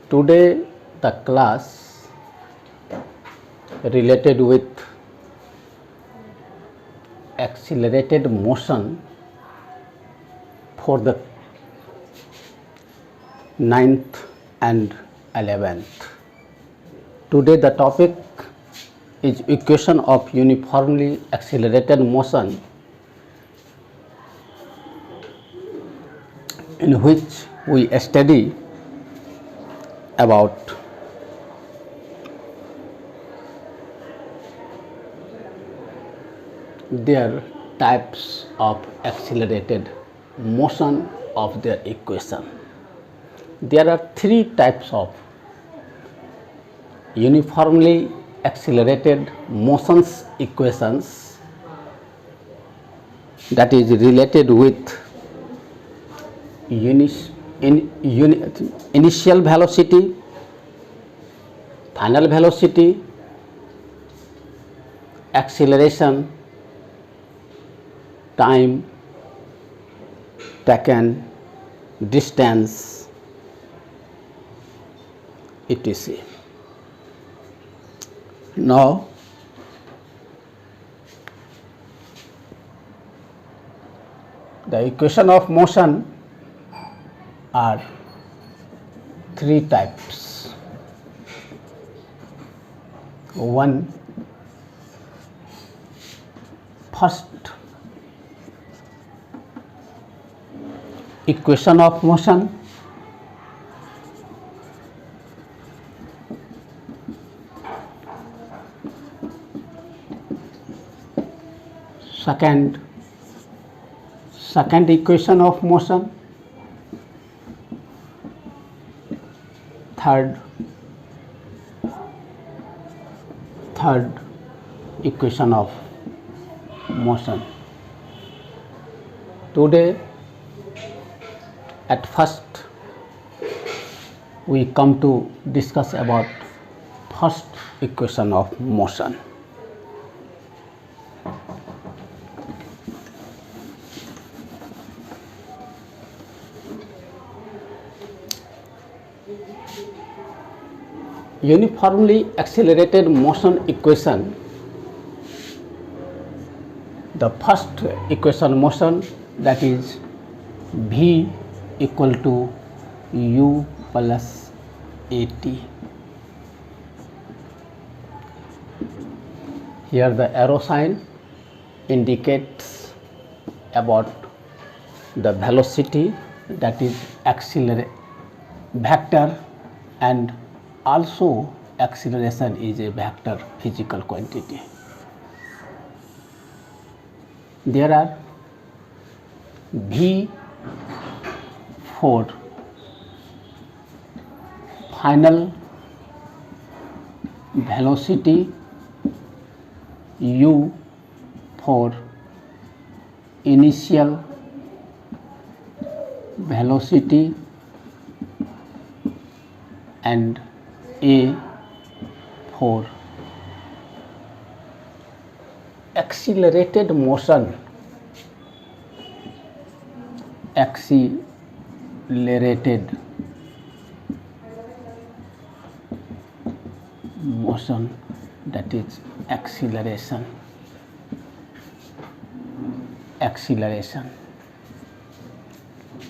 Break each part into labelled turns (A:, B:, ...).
A: Today the class related with accelerated motion for the 9th and 11th. Today the topic is equation of uniformly accelerated motion, in which we study about their types of accelerated motion of their equation. There are three types of uniformly accelerated motions equations, that is related with initial velocity, final velocity, acceleration, time taken, distance, etc. Now, the equation of motion are three types. First equation of motion, second equation of motion, third equation of motion. Today at first we come to discuss about first equation of motion. Uniformly accelerated motion equation, the first equation motion, that is V equal to u plus at. Here the arrow sign indicates about the velocity, that is vector, and also acceleration is a vector physical quantity. There are V for final velocity, u for initial velocity, and a for accelerated motion, that is acceleration,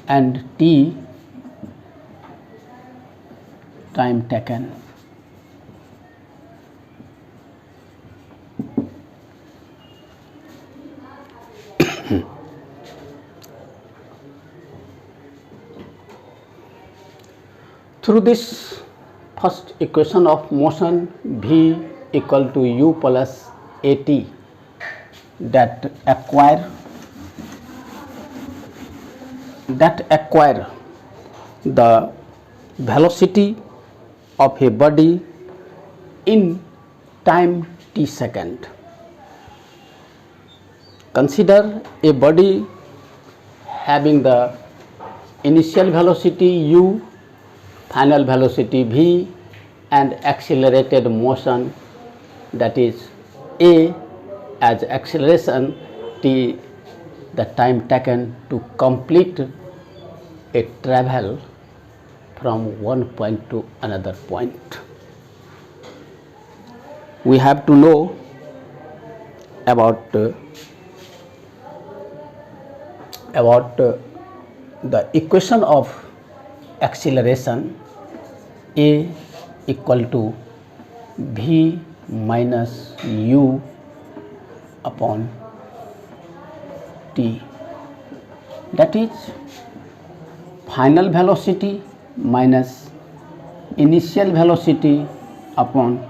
A: and t time taken. Through this first equation of motion, V equal to u plus at, that acquire the velocity of a body in time t second. Consider a body having the initial velocity u, final velocity v, and accelerated motion, that is a, as acceleration, t the time taken to complete a travel from one point to another point. We have to know about the equation of acceleration. A equal to v minus u upon t, that is final velocity minus initial velocity upon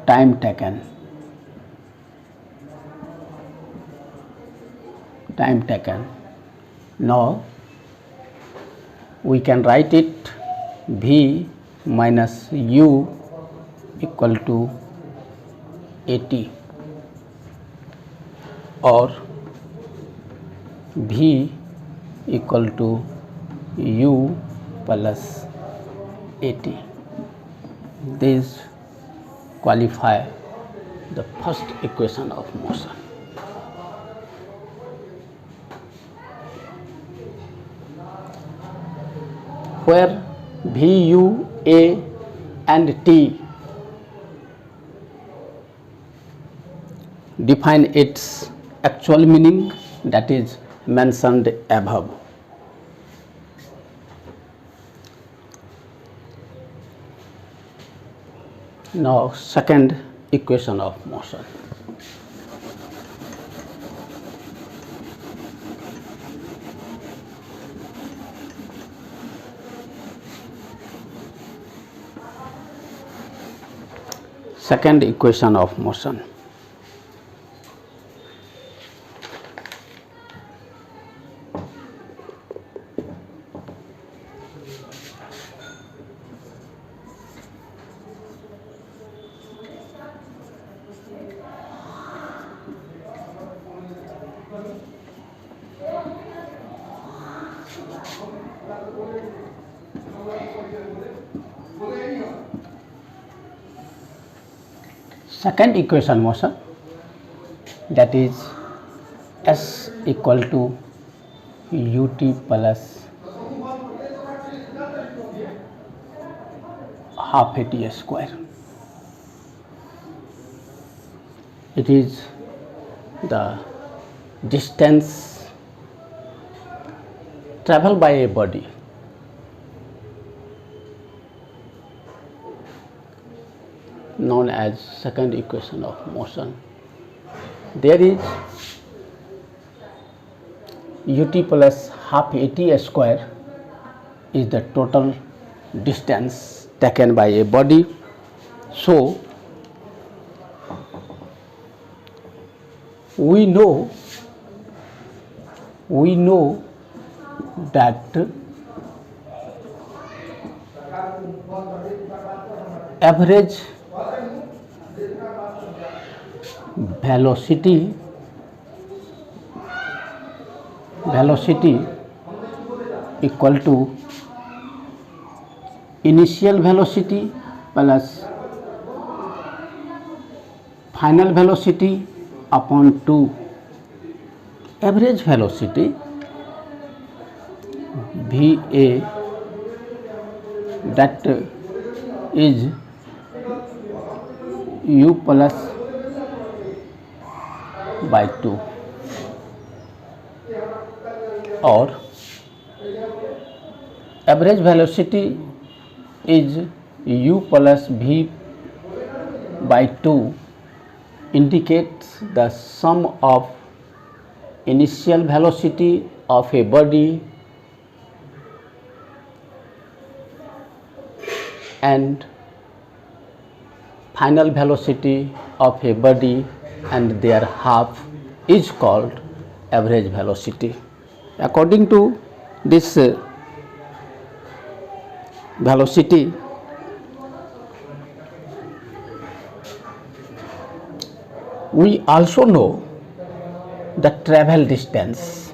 A: time taken. Now we can write it v minus u equal to at, or v equal to u plus at. These qualify the first equation of motion. Where v, u, a and t define its actual meaning, that is mentioned above. Now second equation of motion. Second equation of motion. Second equation motion, that is s equal to ut plus half at square. It is the distance traveled by a body known as second equation of motion. There is ut plus half at square is the total distance taken by a body. So we know that average velocity equal to initial velocity plus final velocity upon 2. Average velocity VA, that is u plus by 2, or average velocity is u plus v by 2 indicates the sum of initial velocity of a body and final velocity of a body and their half is called average velocity. According to this velocity, we also know the travel distance.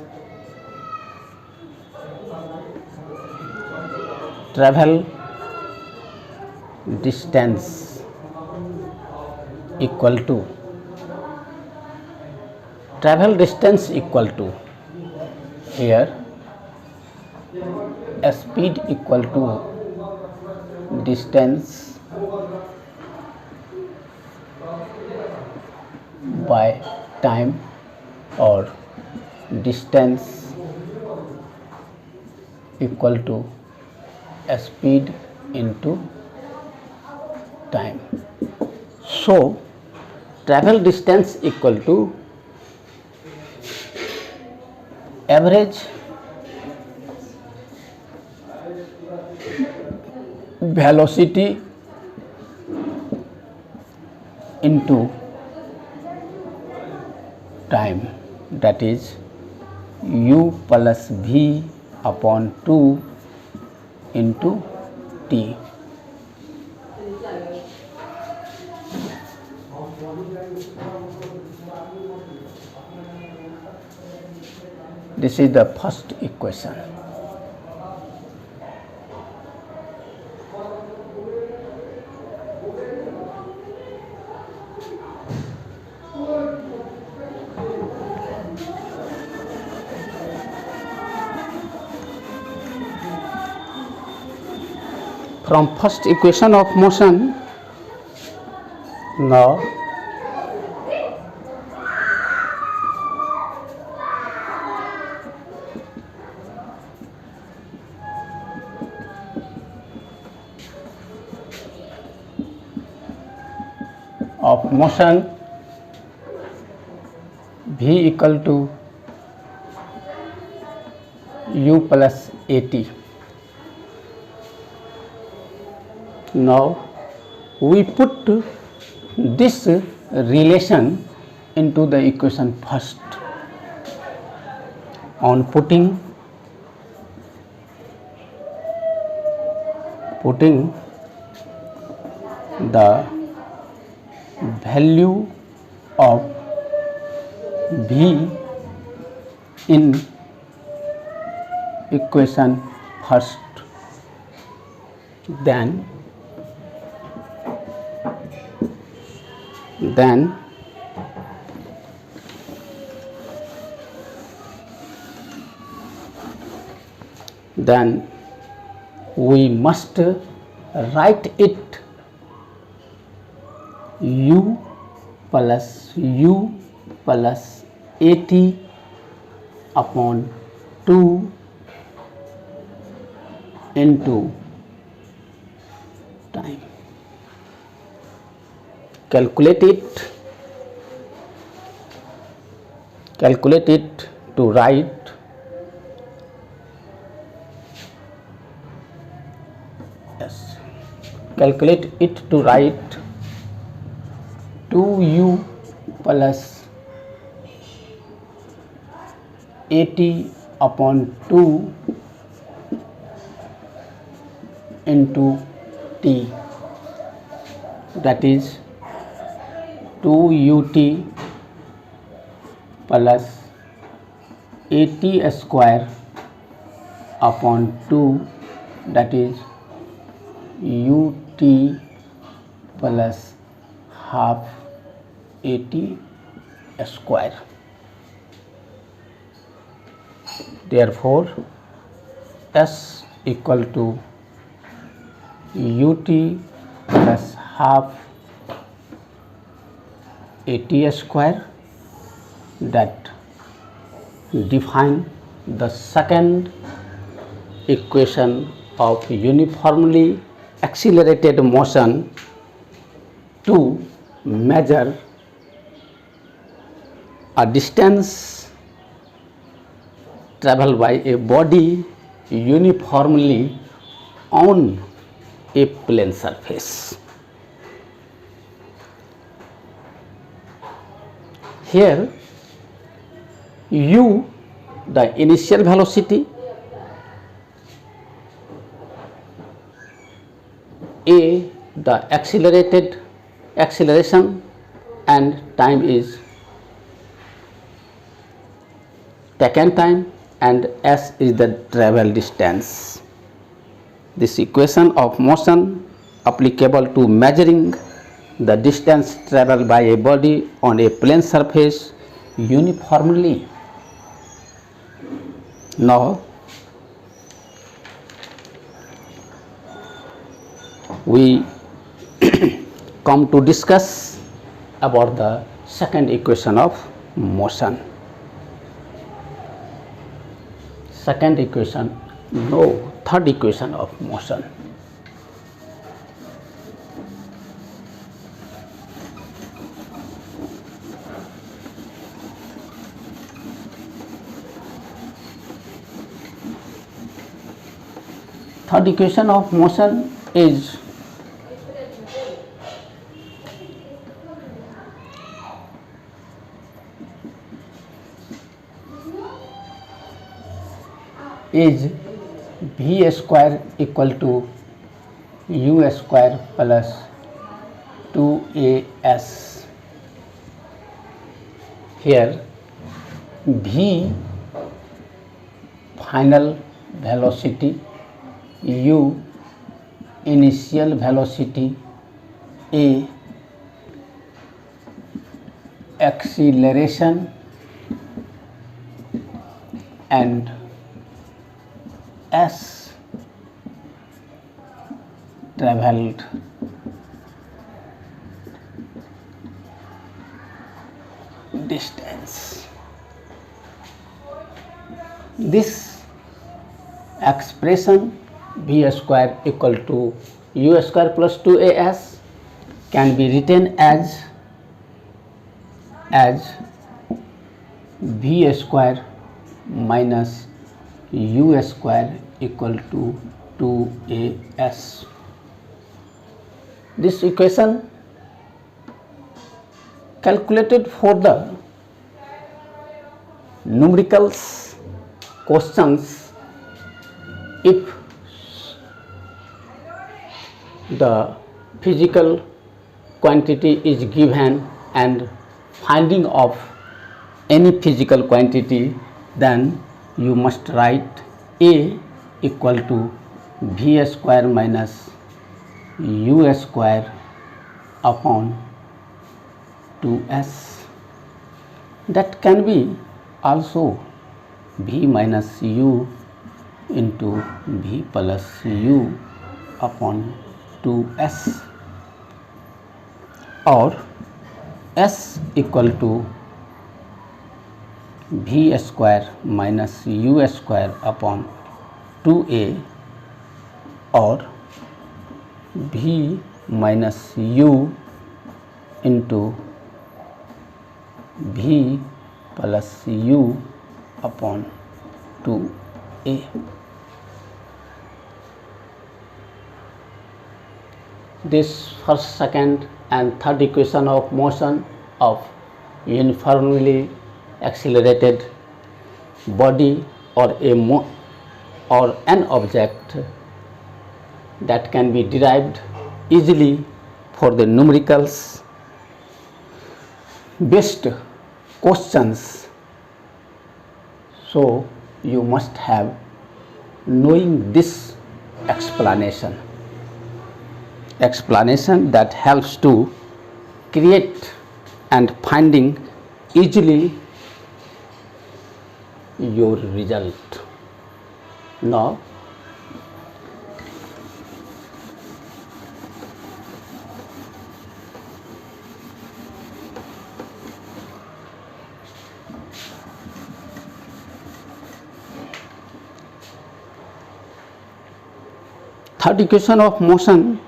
A: Travel distance equal to here speed equal to distance by time, or distance equal to speed into time. So travel distance equal to average velocity into time, that is u plus v upon 2 into t. This is the first equation. From first equation of motion, now of motion v equal to u plus at. Now we put this relation into the equation first. On putting the value of v in equation first, then we must write it u plus at upon 2 into time. Calculate it to write calculate it to write 2u plus at upon 2 into t, that is 2ut plus at square upon 2, that is ut plus half at square. Therefore s equal to ut plus half at square, that define the second equation of uniformly accelerated motion to measure a distance traveled by a body uniformly on a plane surface. Here u, the initial velocity, a, the acceleration, and time is taken time, and s is the travel distance. This equation of motion applicable to measuring the distance traveled by a body on a plane surface uniformly. Now we come to discuss about the second equation of motion. Second equation, no, third equation of motion. Third equation of motion is v square equal to u square plus 2as. Here v final velocity, u initial velocity, a acceleration, and s traveled distance. This expression v square equal to u square plus 2as can be written as v square minus u square equal to 2as. This equation calculated for the numericals questions if the physical quantity is given and finding of any physical quantity, then you must write a equal to v square minus u square upon 2s. That can be also v minus u into v plus u upon 2s, or s equal to v square minus u square upon 2a, or v minus u into v plus u upon 2a. This first, second and third equation of motion of uniformly accelerated body or an object that can be derived easily for the numericals based questions. So you must have knowing this explanation that helps to create and finding easily your result. Now third equation of motion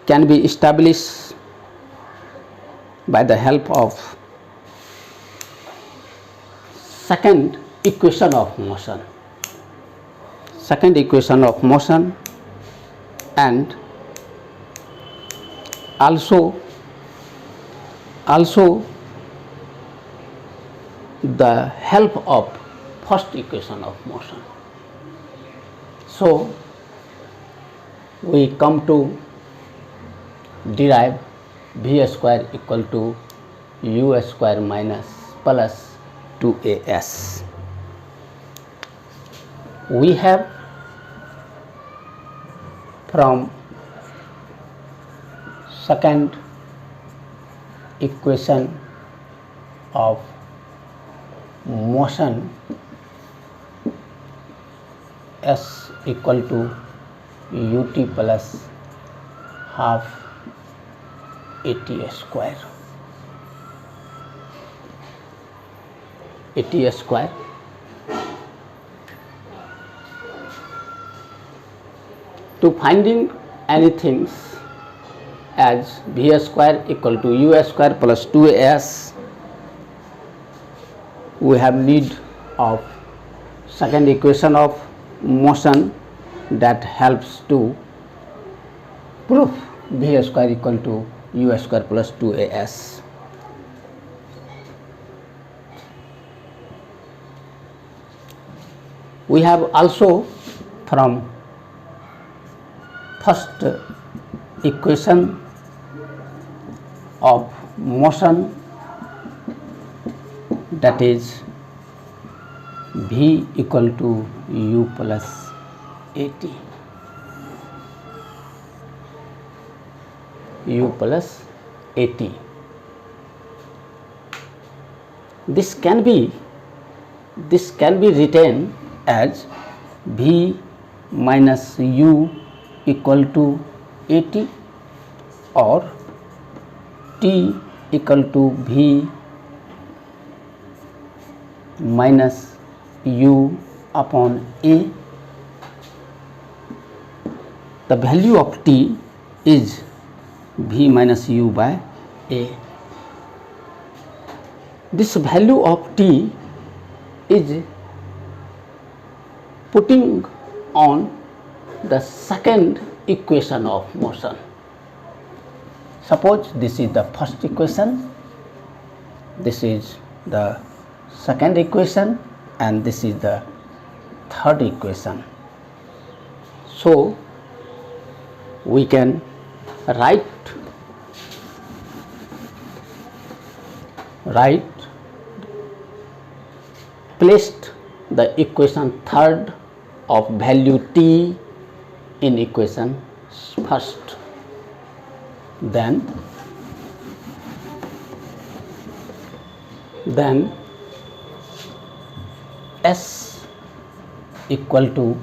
A: can be established by the help of second equation of motion. Second equation of motion, and also the help of first equation of motion. So we come to derive v square equal to u square minus plus 2as. We have from second equation of motion s equal to ut plus half at square. At square to finding anything as v square equal to u square plus 2as, we have need of second equation of motion that helps to prove v square equal to u square plus 2as. We have also from first equation of motion, that is v equal to u plus at, u plus at. This can be written as v minus u equal to at or t equal to v minus u upon a. The value of t is v minus u by a. This value of t is putting on the second equation of motion. Suppose this is the first equation, this is the second equation, and this is the third equation. So we can write placed the equation third of value t in equation first, then s equal to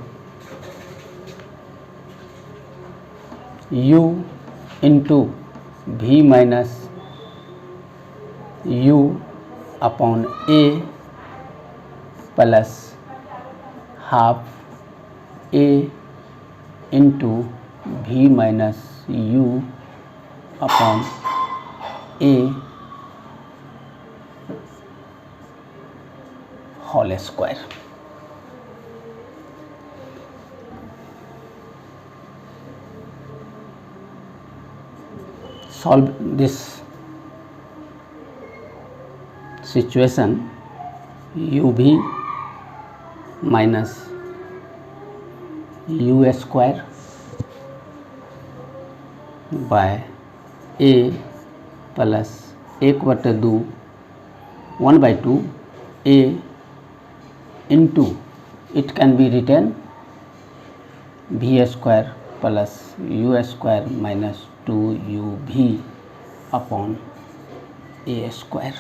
A: u into v minus u upon a plus half a into v minus u upon a whole square. Solve this situation. uv minus u square by a plus 1/2 1/2 a into, it can be written v square plus u square minus 2uv upon a square.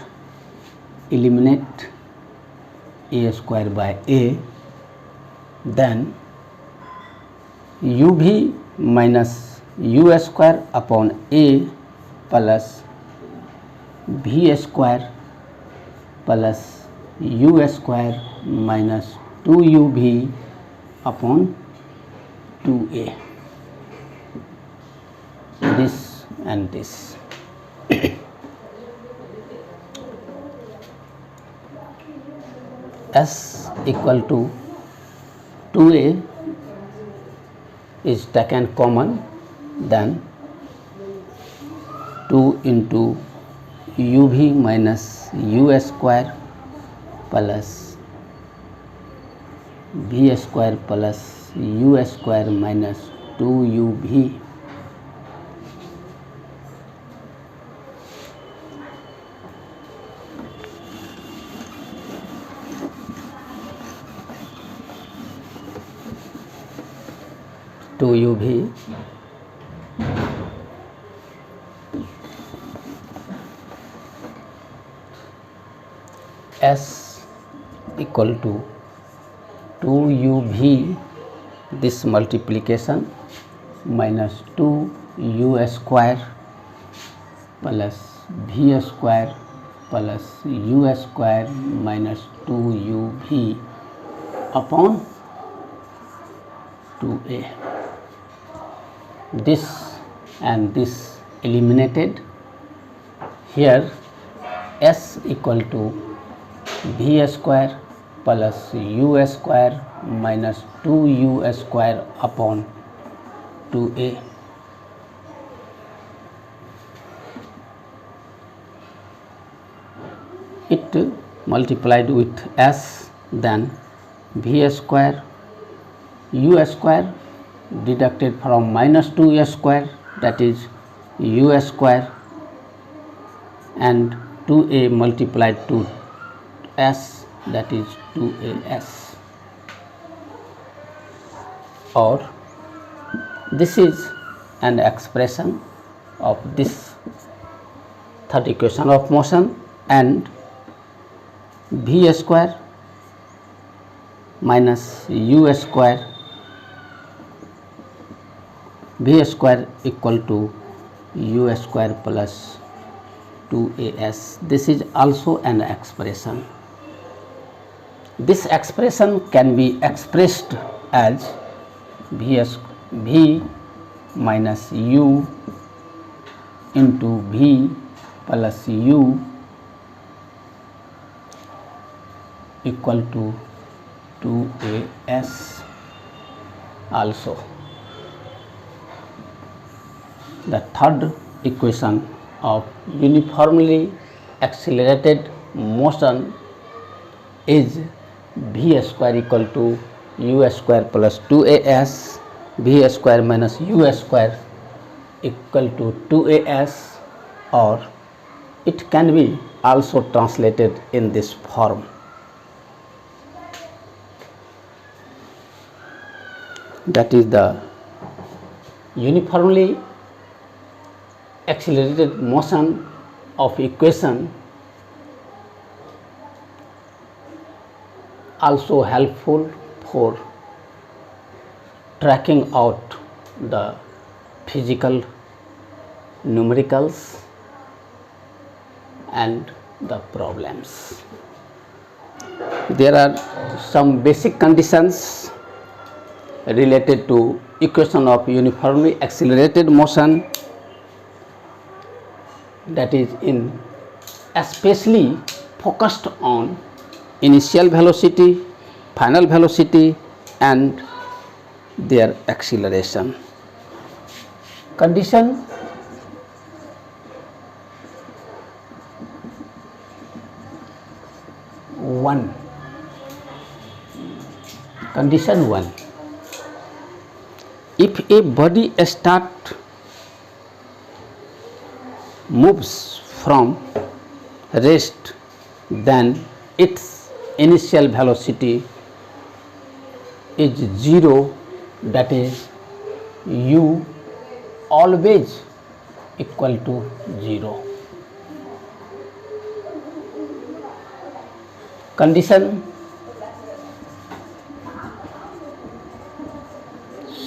A: Eliminate a square by a, then uv minus u square upon a plus v square plus u square minus 2uv upon 2a. This and this. S equal to 2a is taken common, then 2 into uv minus u square plus v square plus u square minus 2uv to uv s equal to 2uv this multiplication minus 2u square plus v square plus u square minus 2uv upon 2a. This and this eliminated. Here s equal to v square plus u square minus 2u square upon 2a. It multiplied with s, then v square u square deducted from minus 2a square, that is u square, and 2a multiplied to s, that is 2as. Or this is an expression of this third equation of motion, and v square minus u square, v square equal to u square plus 2as. This is also an expression. This expression can be expressed as v minus u into v plus u equal to 2as also. The third equation of uniformly accelerated motion is v square equal to u square plus 2as, v square minus u square equal to 2as, or it can be also translated in this form. That is the uniformly accelerated motion of equation also helpful for tracking out the physical numericals and the problems. There are some basic conditions related to equation of uniformly accelerated motion, that is in especially focused on initial velocity, final velocity and their acceleration. Condition one. Condition 1. If a body moves from rest, then its initial velocity is 0, that is u always equal to 0. Condition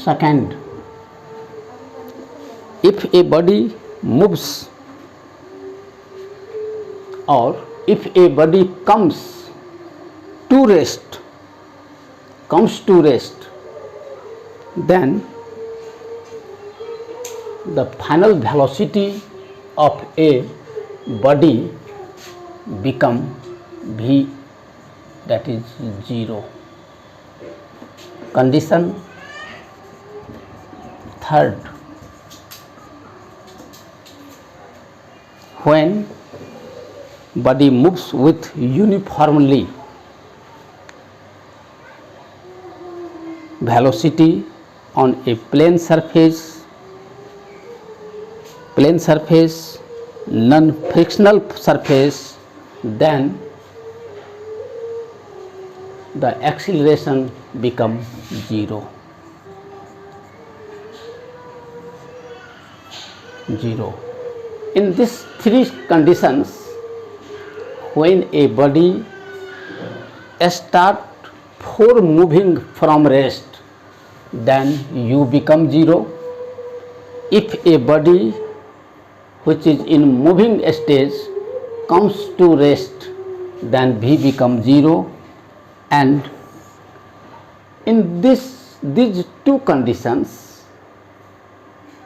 A: second. If a body moves or if a body comes to rest, then the final velocity of a body become v, that is 0. Condition third. When body moves with uniformly velocity on a plane surface, non-frictional surface, then the acceleration becomes 0. In these three conditions, when a body starts for moving from rest, then u become 0. If a body which is in moving stage comes to rest, then v become 0, and in these two conditions,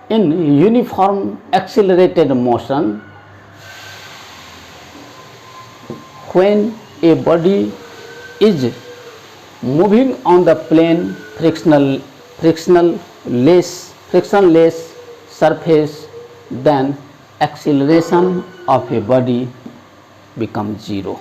A: in uniform accelerated motion, when a body is moving on the plane frictionless surface, then acceleration of a body becomes 0.